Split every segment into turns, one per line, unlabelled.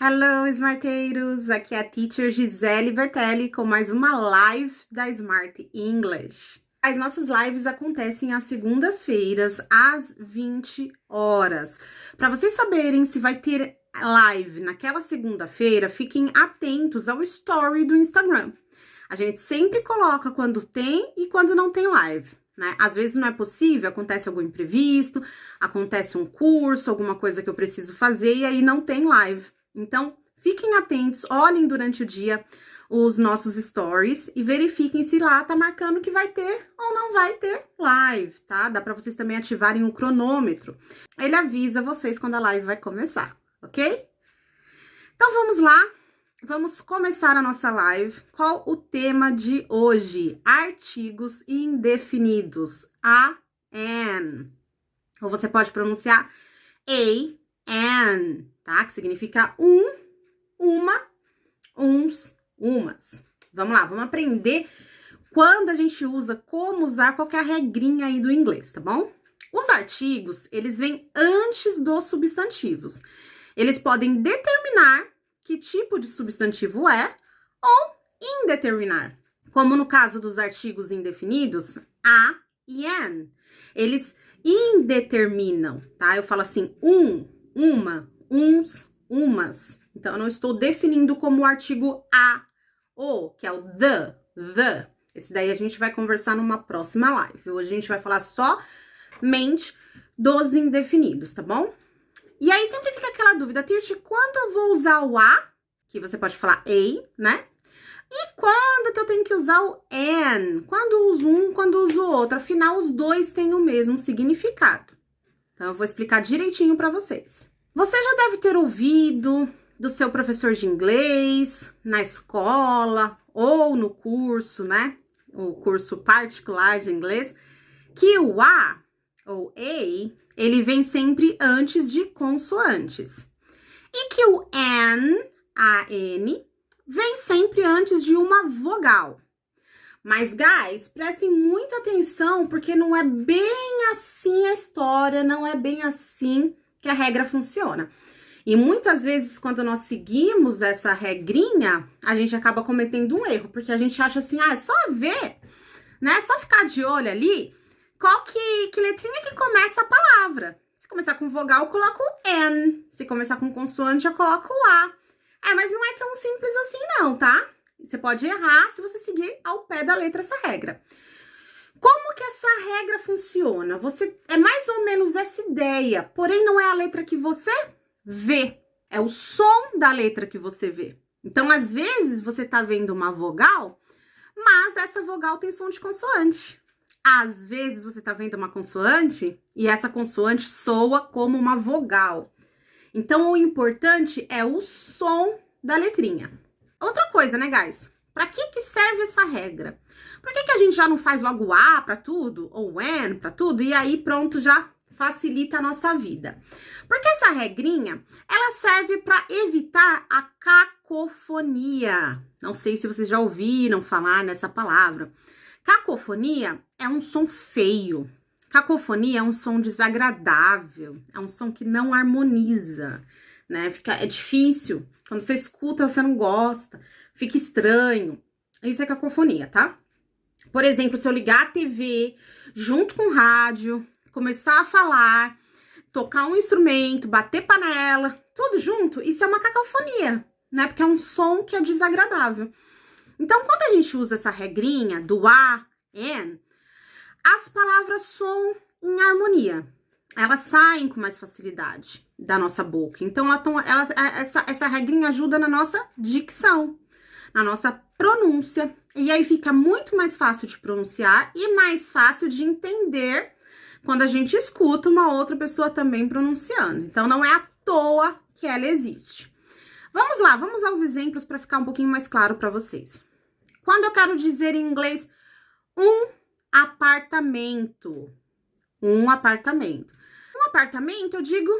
Hello, smarteiros! Aqui é a Teacher Gisele Bertelli com mais uma live da Smart English. As nossas lives acontecem às segundas-feiras, às 20 horas. Para vocês saberem se vai ter live naquela segunda-feira, fiquem atentos ao story do Instagram. A gente sempre coloca quando tem e quando não tem live, né? Às vezes não é possível, acontece algum imprevisto, acontece um curso, alguma coisa que eu preciso fazer e aí não tem live. Então, fiquem atentos, olhem durante o dia os nossos stories e verifiquem se lá tá marcando que vai ter ou não vai ter live, tá? Dá para vocês também ativarem o cronômetro. Ele avisa vocês quando a live vai começar, ok? Então, vamos lá. Vamos começar a nossa live. Qual o tema de hoje? Artigos indefinidos. An. Ou você pode pronunciar an, tá? Que significa uma, uns, umas. Vamos lá, vamos aprender quando a gente usa, como usar qualquer regrinha aí do inglês, tá bom? Os artigos, eles vêm antes dos substantivos. Eles podem determinar que tipo de substantivo é ou indeterminar. Como no caso dos artigos indefinidos, a e an. Eles indeterminam, tá? Eu falo assim, uma, uns, umas. Então, eu não estou definindo como o artigo a, o, que é o the. Esse daí a gente vai conversar numa próxima live. Hoje a gente vai falar somente dos indefinidos, tá bom? E aí sempre fica aquela dúvida, Tirti, quando eu vou usar o a, que você pode falar a, né? E quando que eu tenho que usar o an? Quando uso um, quando uso outro? Afinal, os dois têm o mesmo significado. Então, eu vou explicar direitinho para vocês. Você já deve ter ouvido do seu professor de inglês, na escola ou no curso, né? O curso particular de inglês, que o a ou a, ele vem sempre antes de consoantes. E que o an, a-n, vem sempre antes de uma vogal. Mas, guys, prestem muita atenção, porque não é bem assim a história, não é bem assim que a regra funciona. E muitas vezes, quando nós seguimos essa regrinha, a gente acaba cometendo um erro, porque a gente acha assim, é só ver, né? É só ficar de olho ali, qual que letrinha que começa a palavra. Se começar com vogal, eu coloco o N. Se começar com consoante, eu coloco o A. Mas não é tão simples assim não, tá? Você pode errar se você seguir ao pé da letra essa regra. Como que essa regra funciona? É mais ou menos essa ideia, porém não é a letra que você vê, é o som da letra que você vê. Então, às vezes, você tá vendo uma vogal, mas essa vogal tem som de consoante. Às vezes, você tá vendo uma consoante e essa consoante soa como uma vogal. Então, o importante é o som da letrinha. Outra coisa, né, guys? Para que serve essa regra? Por que a gente já não faz logo A para tudo, ou N para tudo, e aí pronto, já facilita a nossa vida? Porque essa regrinha, ela serve para evitar a cacofonia. Não sei se vocês já ouviram falar nessa palavra. Cacofonia é um som feio. Cacofonia é um som desagradável, é um som que não harmoniza, né? É difícil. Quando você escuta, você não gosta, fica estranho. Isso é cacofonia, tá? Por exemplo, se eu ligar a TV junto com o rádio, começar a falar, tocar um instrumento, bater panela, tudo junto, isso é uma cacofonia, né? Porque é um som que é desagradável. Então, quando a gente usa essa regrinha do a, an, as palavras soam em harmonia. Elas saem com mais facilidade da nossa boca. Então, essa regrinha ajuda na nossa dicção, na nossa pronúncia. E aí fica muito mais fácil de pronunciar e mais fácil de entender quando a gente escuta uma outra pessoa também pronunciando. Então, não é à toa que ela existe. Vamos lá, vamos aos exemplos para ficar um pouquinho mais claro para vocês. Quando eu quero dizer em inglês apartamento. Um apartamento. Um apartamento, eu digo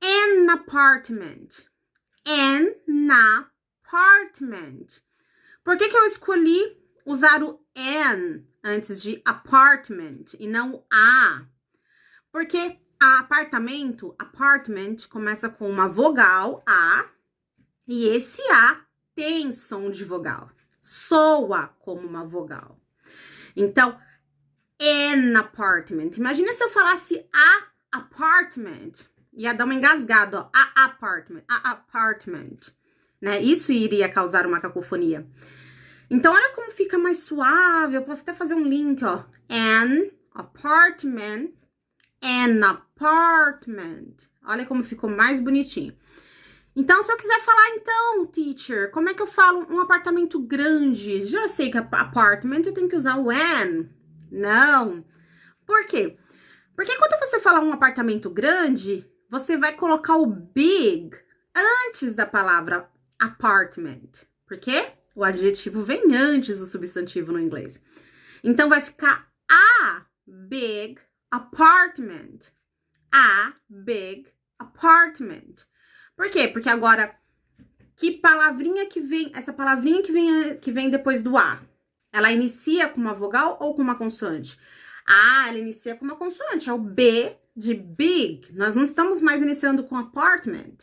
an apartment. An apartment. Por que eu escolhi usar o an antes de apartment e não a? Porque apartamento, apartment, começa com uma vogal, a, E esse A tem som de vogal. Soa como uma vogal. Então, an apartment. Imagina se eu falasse a apartment. Ia dar uma engasgada, ó. A apartment. Né? Isso iria causar uma cacofonia. Então, olha como fica mais suave. Eu posso até fazer um link, ó. An apartment. Olha como ficou mais bonitinho. Então, se eu quiser falar, então, teacher, como é que eu falo um apartamento grande? Já sei que apartment eu tenho que usar o an. Não. Por quê? Porque quando você fala um apartamento grande, você vai colocar o big antes da palavra apartment. Por quê? O adjetivo vem antes do substantivo no inglês. Então, vai ficar a big apartment. A big apartment. Por quê? Porque agora, que palavrinha que vem, essa palavrinha que vem depois do A, ela inicia com uma vogal ou com uma consoante? Ah, ela inicia com uma consoante, é o B de big. Nós não estamos mais iniciando com apartment.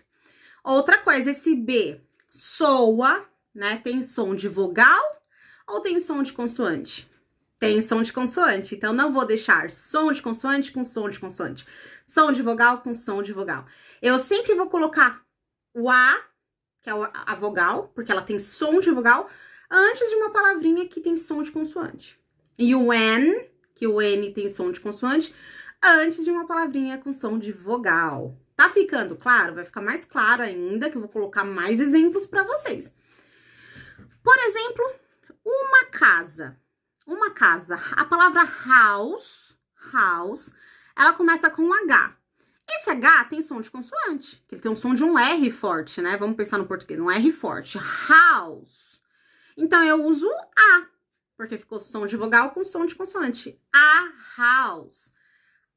Outra coisa, esse B soa, né? Tem som de vogal ou tem som de consoante? Tem som de consoante, então não vou deixar som de consoante com som de consoante. Som de vogal com som de vogal. Eu sempre vou colocar o A, que é a vogal, porque ela tem som de vogal, antes de uma palavrinha que tem som de consoante. E o N, que o N tem som de consoante, antes de uma palavrinha com som de vogal. Tá ficando claro? Vai ficar mais claro ainda, que eu vou colocar mais exemplos para vocês. Por exemplo, uma casa. Uma casa. A palavra house, ela começa com um H. Esse H tem som de consoante, que ele tem um som de um R forte, né? Vamos pensar no português, um R forte. House. Então, eu uso A, porque ficou som de vogal com som de consoante. A house.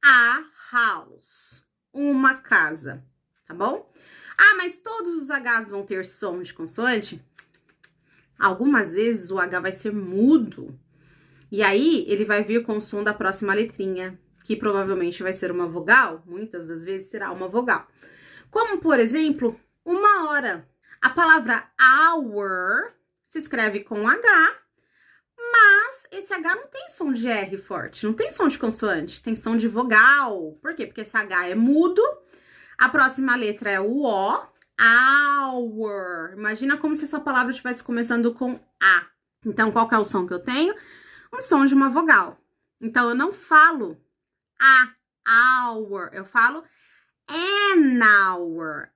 A house. Uma casa, tá bom? Ah, mas todos os Hs vão ter som de consoante? Algumas vezes o H vai ser mudo. E aí, ele vai vir com o som da próxima letrinha, que provavelmente vai ser uma vogal, muitas das vezes será uma vogal. Como, por exemplo, uma hora. A palavra hour se escreve com H, mas esse H não tem som de R forte, não tem som de consoante, tem som de vogal. Por quê? Porque esse H é mudo, a próxima letra é o O, hour. Imagina como se essa palavra estivesse começando com A. Então, qual que é o som que eu tenho? Um som de uma vogal. Então, eu não falo hour, eu falo an hour.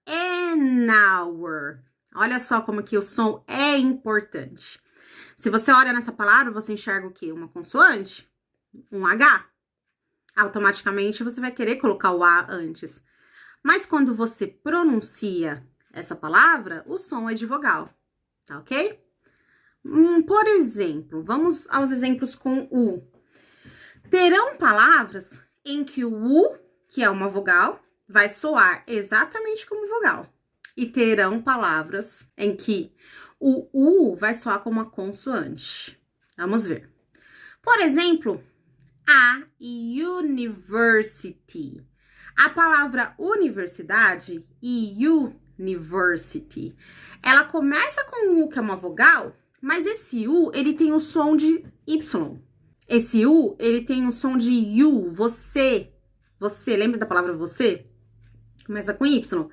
Olha só como que o som é importante. Se você olha nessa palavra, você enxerga o quê? Uma consoante? Um H? Automaticamente, você vai querer colocar o A antes. Mas quando você pronuncia essa palavra, o som é de vogal, tá ok? Por exemplo, vamos aos exemplos com U. Terão palavras em que o U, que é uma vogal, vai soar exatamente como vogal. E terão palavras em que o U vai soar como uma consoante. Vamos ver. Por exemplo, a university. A palavra universidade, university, ela começa com um U, que é uma vogal, mas esse U, ele tem o som de Y. Esse U, ele tem o som de you, você. Você, lembra da palavra você? Começa com Y.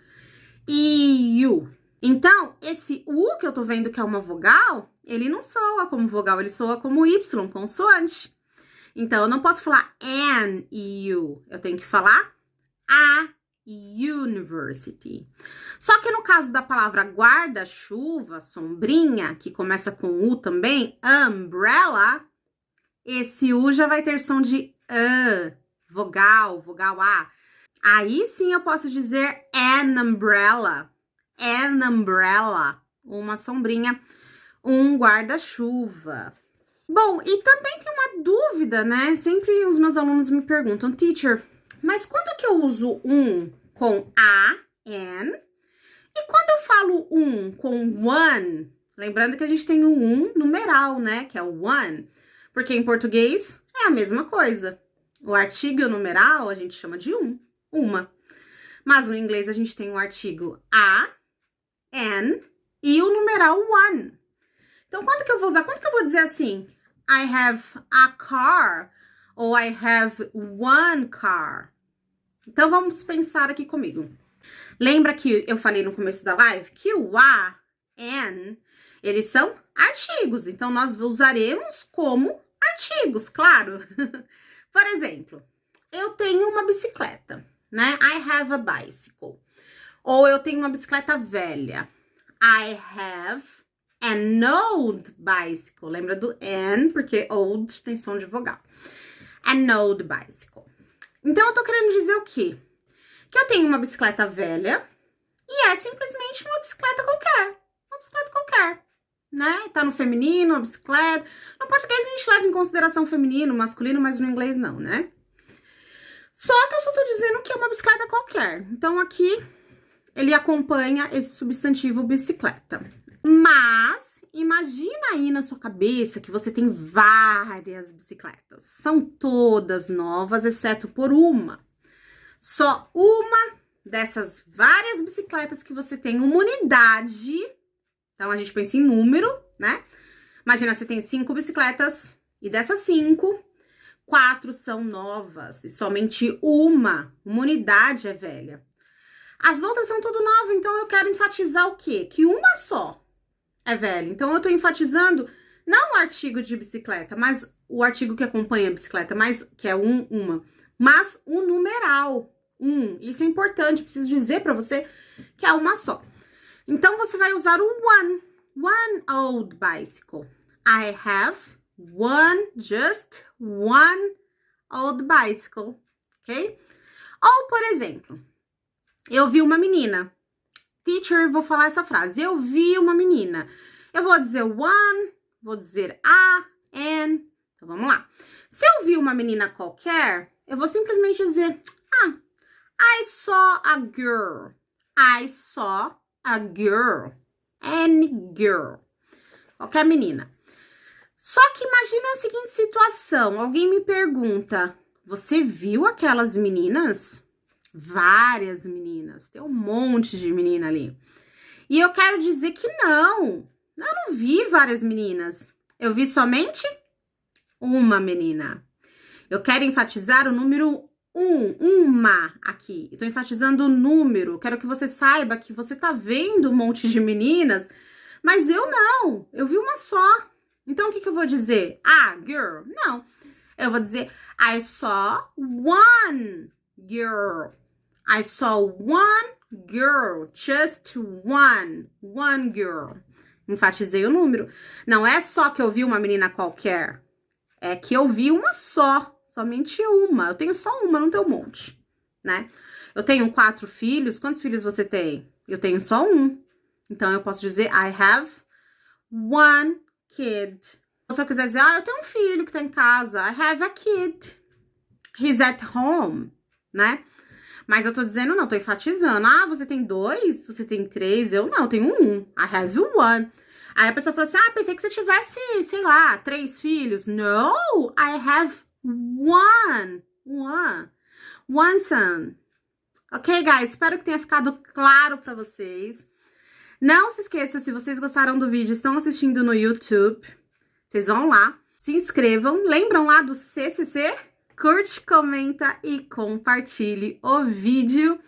E you. Então, esse U que eu tô vendo que é uma vogal, ele não soa como vogal, ele soa como Y, consoante. Então, eu não posso falar an you, eu tenho que falar a university. Só que no caso da palavra guarda-chuva, sombrinha, que começa com U também, umbrella, esse U já vai ter som de vogal A. Aí sim eu posso dizer an umbrella, uma sombrinha, um guarda-chuva. Bom, e também tem uma dúvida, né? Sempre os meus alunos me perguntam, teacher, mas quando que eu uso um com a, an, e quando eu falo um com one, lembrando que a gente tem o um numeral, né, que é o one, porque em português é a mesma coisa. O artigo e o numeral a gente chama de uma. Mas no inglês a gente tem o artigo a, an e o numeral one. Então, quanto que eu vou usar? Quanto que eu vou dizer assim? I have a car ou I have one car. Então, vamos pensar aqui comigo. Lembra que eu falei no começo da live que o a, and, eles são artigos. Então, nós usaremos como artigos, claro. Por exemplo, eu tenho uma bicicleta, né? I have a bicycle. Ou eu tenho uma bicicleta velha. I have an old bicycle. Lembra do an, porque old tem som de vogal. An old bicycle. Então, eu tô querendo dizer o quê? Que eu tenho uma bicicleta velha e é simplesmente uma bicicleta qualquer. Uma bicicleta qualquer, né? Tá no feminino, uma bicicleta. No português a gente leva em consideração feminino, masculino, mas no inglês não, né? Só que eu só tô dizendo que é uma bicicleta qualquer. Então, aqui, ele acompanha esse substantivo bicicleta. Mas, imagina aí na sua cabeça que você tem várias bicicletas. São todas novas, exceto por uma. Só uma dessas várias bicicletas que você tem, uma unidade. Então, a gente pensa em número, né? Imagina, você tem 5 bicicletas e dessas 5, 4 são novas e somente uma unidade é velha. As outras são tudo novas, então eu quero enfatizar o quê? Que uma só é velha. Então, eu tô enfatizando não o artigo de bicicleta, mas o artigo que acompanha a bicicleta, mas que é uma, mas o numeral. Isso é importante, eu preciso dizer para você que é uma só. Então, você vai usar o one old bicycle. I have just one old bicycle, ok? Ou, por exemplo, eu vi uma menina. Teacher, vou falar essa frase. Eu vi uma menina. Eu vou dizer one, vou dizer a, an. Então, vamos lá. Se eu vi uma menina qualquer, eu vou simplesmente dizer, I saw a girl. I saw a girl. Any girl. Qualquer menina. Só que imagina a seguinte situação. Alguém me pergunta, você viu aquelas meninas? Várias meninas. Tem um monte de menina ali. E eu quero dizer que não. Eu não vi várias meninas. Eu vi somente uma menina. Eu quero enfatizar o número uma aqui. Eu tô enfatizando o número. Quero que você saiba que você tá vendo um monte de meninas, mas eu não. Eu vi uma só. Então, o que eu vou dizer? Girl. Não. Eu vou dizer, I saw one girl. I saw one girl. Just one. One girl. Enfatizei o número. Não é só que eu vi uma menina qualquer. É que eu vi uma só. Somente uma. Eu tenho só uma, não tenho um monte, né? Eu tenho 4 filhos. Quantos filhos você tem? Eu tenho só um. Então, eu posso dizer I have one kid. Se eu quiser dizer, eu tenho um filho que tá em casa. I have a kid. He's at home, né? Mas eu tô dizendo, não, tô enfatizando. Você tem 2? Você tem 3? Eu não, eu tenho um. I have one. Aí a pessoa fala assim, pensei que você tivesse, sei lá, 3 filhos. No, I have one son. Ok, guys? Espero que tenha ficado claro pra vocês. Não se esqueça, se vocês gostaram do vídeo, estão assistindo no YouTube, vocês vão lá, se inscrevam. Lembram lá do CCC? Curte, comenta e compartilhe o vídeo.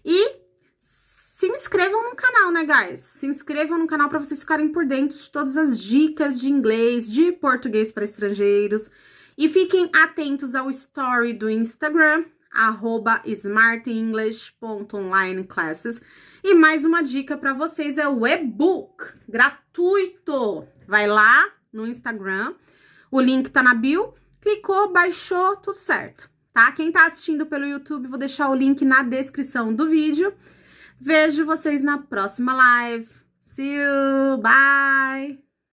E se inscrevam no canal, né, guys? Se inscrevam no canal para vocês ficarem por dentro de todas as dicas de inglês, de português para estrangeiros. E fiquem atentos ao story do Instagram, @smartenglish.onlineclasses. E mais uma dica para vocês é o e-book gratuito. Vai lá no Instagram, o link tá na bio, clicou, baixou, tudo certo, tá? Quem tá assistindo pelo YouTube, vou deixar o link na descrição do vídeo. Vejo vocês na próxima live. See you, bye!